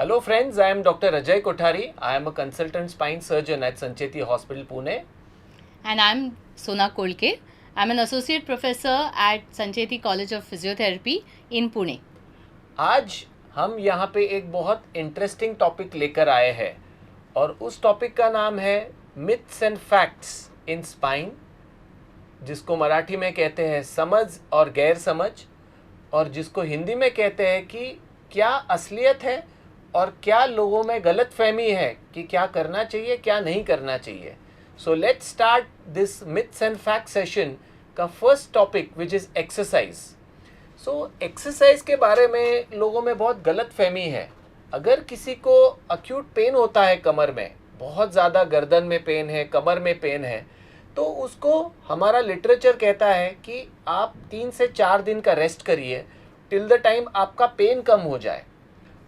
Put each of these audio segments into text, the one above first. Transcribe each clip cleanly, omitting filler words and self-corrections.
Hello friends, I am Dr. Ajay Kothari. I am a consultant spine surgeon at Sancheti Hospital, Pune. And I'm Sona Kolke. I'm an associate professor at Sancheti College of Physiotherapy in Pune. आज हम यहाँ पे एक बहुत interesting topic लेकर आए हैं और उस टॉपिक का नाम है myths and facts in spine, जिसको मराठी में कहते हैं समझ और गैर समझ, और जिसको हिंदी में कहते हैं कि क्या असलियत है और क्या लोगों में गलत फहमी है कि क्या करना चाहिए क्या नहीं करना चाहिए. So let's start this myths and fact session का first topic which is exercise. So exercise के बारे में लोगों में बहुत गलत फहमी है. अगर किसी को अक्यूट पेन होता है कमर में, बहुत ज़्यादा गर्दन में पेन है, कमर में पेन है, तो उसको हमारा लिटरेचर कहता है कि आप 3 से 4 दिन का रेस्ट करिए टिल द टाइम आपका पेन कम हो जाए,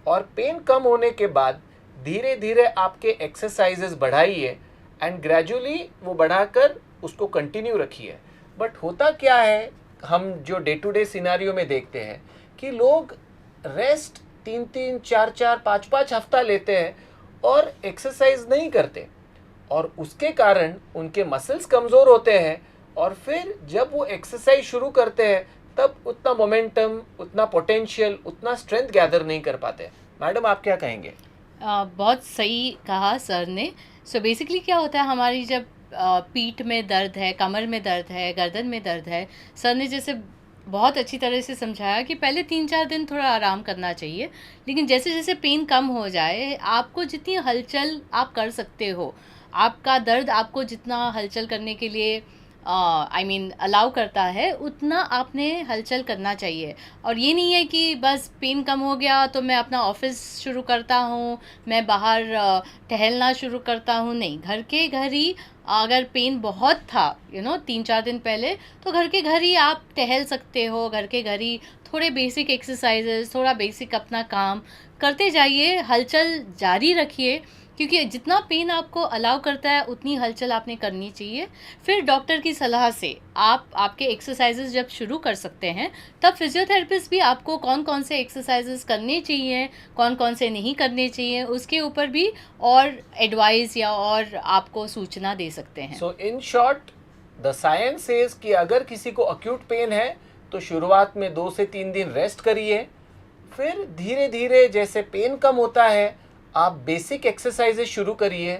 और पेन कम होने के बाद धीरे धीरे आपके एक्सरसाइजेस बढ़ाइए एंड ग्रेजुअली वो बढ़ाकर उसको कंटिन्यू रखिए. बट होता क्या है, हम जो डे टू डे सिनारियो में देखते हैं कि लोग रेस्ट 3-3, 4-4, 5-5 हफ्ता लेते हैं और एक्सरसाइज नहीं करते, और उसके कारण उनके मसल्स कमज़ोर होते हैं, और फिर जब वो एक्सरसाइज शुरू करते हैं तब उतना मोमेंटम, उतना पोटेंशियल, उतना स्ट्रेंथ गैदर नहीं कर पाते. मैडम, आप क्या कहेंगे? बहुत सही कहा सर ने. सो बेसिकली क्या होता है, हमारी जब पीठ में दर्द है, कमर में दर्द है, गर्दन में दर्द है, सर ने जैसे बहुत अच्छी तरह से समझाया कि पहले 3-4 दिन थोड़ा आराम करना चाहिए, लेकिन जैसे जैसे पेन कम हो जाए, आपको जितनी हलचल आप कर सकते हो, आपका दर्द आपको जितना हलचल करने के लिए अलाउ करता है, उतना आपने हलचल करना चाहिए. और ये नहीं है कि बस पेन कम हो गया तो मैं अपना ऑफिस शुरू करता हूँ, मैं बाहर टहलना शुरू करता हूँ. नहीं, घर के घर ही अगर पेन बहुत था 3-4 दिन पहले, तो घर के घर ही आप टहल सकते हो. घर के घर ही थोड़े बेसिक एक्सरसाइजेस, थोड़ा बेसिक अपना काम करते जाइए, हलचल जारी रखिए, क्योंकि जितना पेन आपको अलाउ करता है उतनी हलचल आपने करनी चाहिए. फिर डॉक्टर की सलाह से आप आपके एक्सरसाइजेस जब शुरू कर सकते हैं, तब फिजियोथेरेपिस्ट भी आपको कौन कौन से एक्सरसाइजेस करने चाहिए, कौन कौन से नहीं करने चाहिए, उसके ऊपर भी और एडवाइस या और आपको सूचना दे सकते हैं. So in short, the science says कि अगर किसी को अक्यूट पेन है तो शुरुआत में 2 से 3 दिन रेस्ट करिए, फिर धीरे धीरे जैसे पेन कम होता है आप बेसिक एक्सरसाइजेस शुरू करिए.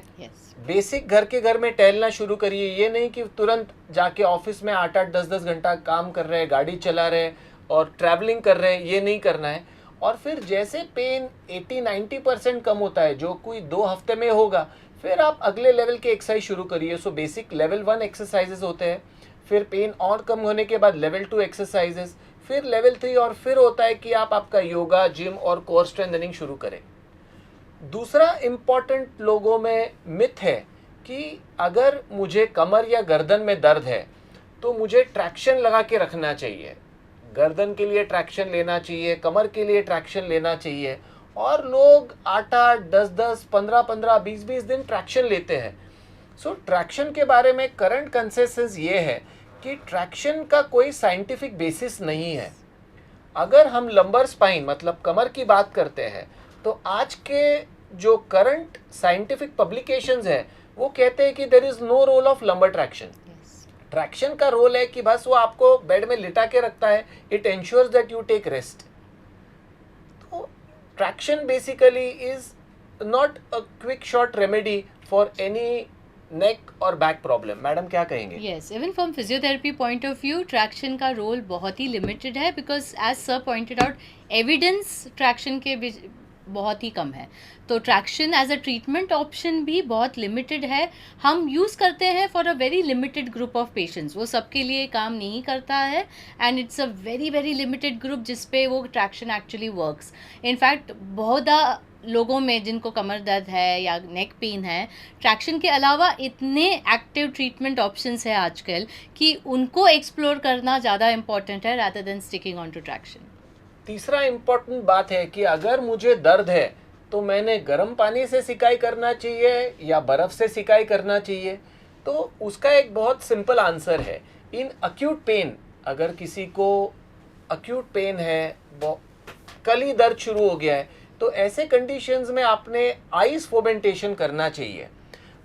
बेसिक घर के घर में टहलना शुरू करिए. ये नहीं कि तुरंत जाके ऑफिस में 8-8, 10-10 घंटा काम कर रहे हैं, गाड़ी चला रहे हैं और ट्रैवलिंग कर रहे हैं, ये नहीं करना है. और फिर जैसे पेन 80-90% कम होता है, जो कोई 2 हफ्ते में होगा, फिर आप अगले लेवल के एक्सरसाइज शुरू करिए. सो बेसिक लेवल 1 एक्सरसाइजेस होते हैं, फिर पेन और कम होने के बाद लेवल 2 एक्सरसाइजेस, फिर लेवल 3, और फिर होता है कि आप आपका योगा, जिम और कोर स्ट्रेंथनिंग शुरू करें. दूसरा इम्पॉर्टेंट लोगों में मिथ है कि अगर मुझे कमर या गर्दन में दर्द है तो मुझे ट्रैक्शन लगा के रखना चाहिए. गर्दन के लिए ट्रैक्शन लेना चाहिए, कमर के लिए ट्रैक्शन लेना चाहिए, और लोग 8-8, 10-10, 15-15, 20-20 दिन ट्रैक्शन लेते हैं. सो ट्रैक्शन के बारे में करंट कंसेंसस ये है कि ट्रैक्शन का कोई साइंटिफिक बेसिस नहीं है. अगर हम लंबर स्पाइन मतलब कमर की बात करते हैं, तो आज के जो करंट साइंटिफिक पब्लिकेशंस है वो कहते हैं कि there is no role of lumbar traction. Traction का रोल है कि बस वो आपको बेड में लिटा के रखता है. It ensures that you take rest. तो traction basically is not a quick short remedy for any neck और बैक प्रॉब्लम. मैडम, क्या कहेंगे? Yes, even from physiotherapy point of view traction का रोल बहुत ही लिमिटेड है, because as sir pointed out, evidence traction के बहुत ही कम है. तो traction as a treatment option भी बहुत लिमिटेड है. हम यूज़ करते हैं for a very limited group of patients. वो सबके लिए काम नहीं करता है, and it's a very very limited group जिस पे वो ट्रैक्शन एक्चुअली वर्क्स. इनफैक्ट बहुत लोगों में जिनको कमर दर्द है या नेक पेन है, ट्रैक्शन के अलावा इतने एक्टिव ट्रीटमेंट ऑप्शंस है आजकल कि उनको एक्सप्लोर करना ज़्यादा इम्पॉर्टेंट है rather than sticking on to traction. तीसरा इम्पोर्टेंट बात है कि अगर मुझे दर्द है तो मैंने गर्म पानी से सिकाई करना चाहिए या बर्फ़ से सिकाई करना चाहिए. तो उसका एक बहुत सिंपल आंसर है. इन अक्यूट पेन, अगर किसी को अक्यूट पेन है, कल ही दर्द शुरू हो गया है, तो ऐसे कंडीशंस में आपने आइस फोमेंटेशन करना चाहिए।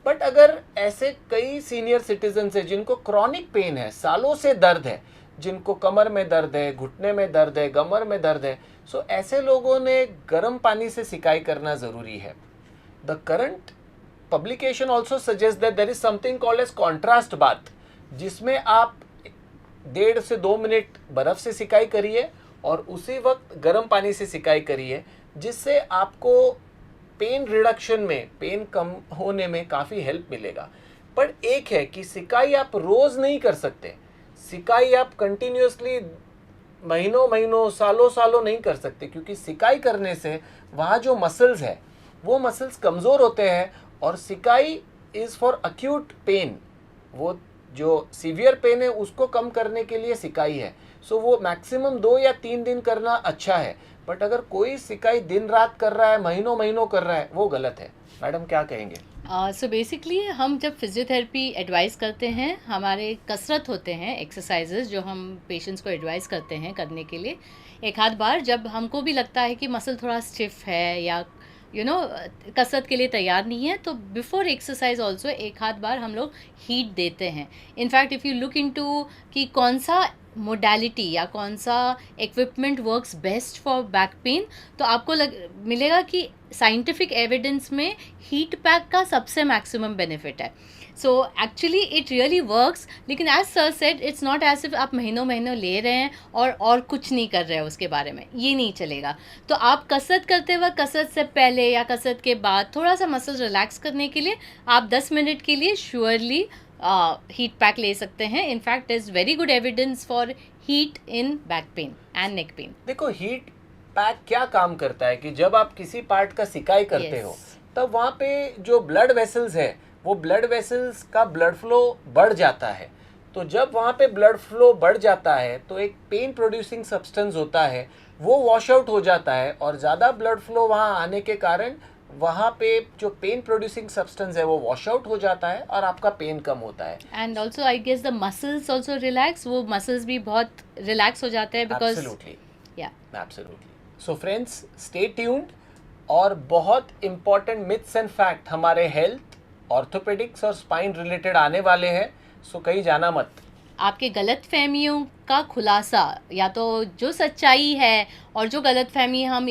बट अगर ऐसे कई सीनियर सिटीजन है जिनको क्रॉनिक पेन है, सालों से दर्द है, जिनको कमर में दर्द है, घुटने में दर्द है, कमर में दर्द है, सो ऐसे लोगों ने गर्म पानी से सिकाई करना ज़रूरी है। The current publication also suggests that there is something called as contrast bath, जिसमें आप 1.5 से 2 मिनट बर्फ़ से सिकाई करिए और उसी वक्त गर्म पानी से सिकाई करिए, जिससे आपको पेन रिडक्शन में, पेन कम होने में काफ़ी हेल्प मिलेगा। पर एक है कि सिकाई आप रोज़ नहीं कर सकते, सिकाई आप कंटिन्यूसली महीनों महीनों सालों सालों नहीं कर सकते, क्योंकि सिकाई करने से वहाँ जो मसल्स है वो मसल्स कमज़ोर होते हैं, और सिकाई इज़ फॉर अक्यूट पेन, वो जो सीवियर पेन है उसको कम करने के लिए सिकाई है। सो वो मैक्सिमम 2 या 3 दिन करना अच्छा है। बट अगर कोई सिकाई दिन रात कर रहा है, महीनों महीनों कर रहा है, वो गलत है। मैडम क्या कहेंगे? सो बेसिकली हम जब फिजियोथेरेपी एडवाइस करते हैं, हमारे कसरत होते हैं, एक्सरसाइजेज जो हम पेशेंट्स को एडवाइस करते हैं करने के लिए, एक आध बार जब हमको भी लगता है कि मसल थोड़ा स्टिफ है या कसरत के लिए तैयार नहीं है, तो बिफोर एक्सरसाइज ऑल्सो एक आध बार हम लोग हीट देते हैं। In fact if you look into कि कौन सा मोडालिटी या कौन सा equipment works best for back pain, तो आपको मिलेगा कि साइंटिफिक एविडेंस में हीट पैक का सबसे मैक्सिमम बेनिफिट है। So actually it really works, लेकिन as sir said it's not as if आप महीनों महीनों ले रहे हैं और कुछ नहीं कर रहे हैं उसके बारे में, ये नहीं चलेगा। तो आप कसरत करते वक्त, कसरत से पहले या कसरत के बाद थोड़ा सा मसल रिलैक्स करने के लिए आप 10 मिनट के लिए श्योरली हीट पैक ले सकते हैं। In fact is very good evidence for heat in back pain and neck pain. देखो, हीट पैक क्या काम करता है कि जब आप किसी पार्ट का सिकाई करते हो, तब वहाँ पे जो ब्लड वेसल्स है, वो ब्लड वेसल्स का ब्लड फ्लो बढ़ जाता है। तो जब वहाँ पे ब्लड फ्लो बढ़ जाता है तो एक पेन प्रोड्यूसिंग सब्सटेंस होता है, वो वॉश आउट हो जाता है, और ज़्यादा ब्लड फ्लो वहाँ आने के कारण वहाँ पे जो पेन प्रोड्यूसिंग सब्सटेंस है वो वॉश आउट हो जाता है और आपका पेन कम होता है। And also I guess the muscles also relax, वो मसल्स भी बहुत रिलैक्स हो जाते हैं because absolutely. So friends, stay tuned, और बहुत इंपॉर्टेंट मिथ्स एंड फैक्ट हमारे हेल्थ, ऑर्थोपेडिक्स और स्पाइन रिलेटेड आने वाले हैं, सो कहीं जाना मत। आपके गलत फहमियों का खुलासा, या तो जो सच्चाई है और जो गलत फहमी हम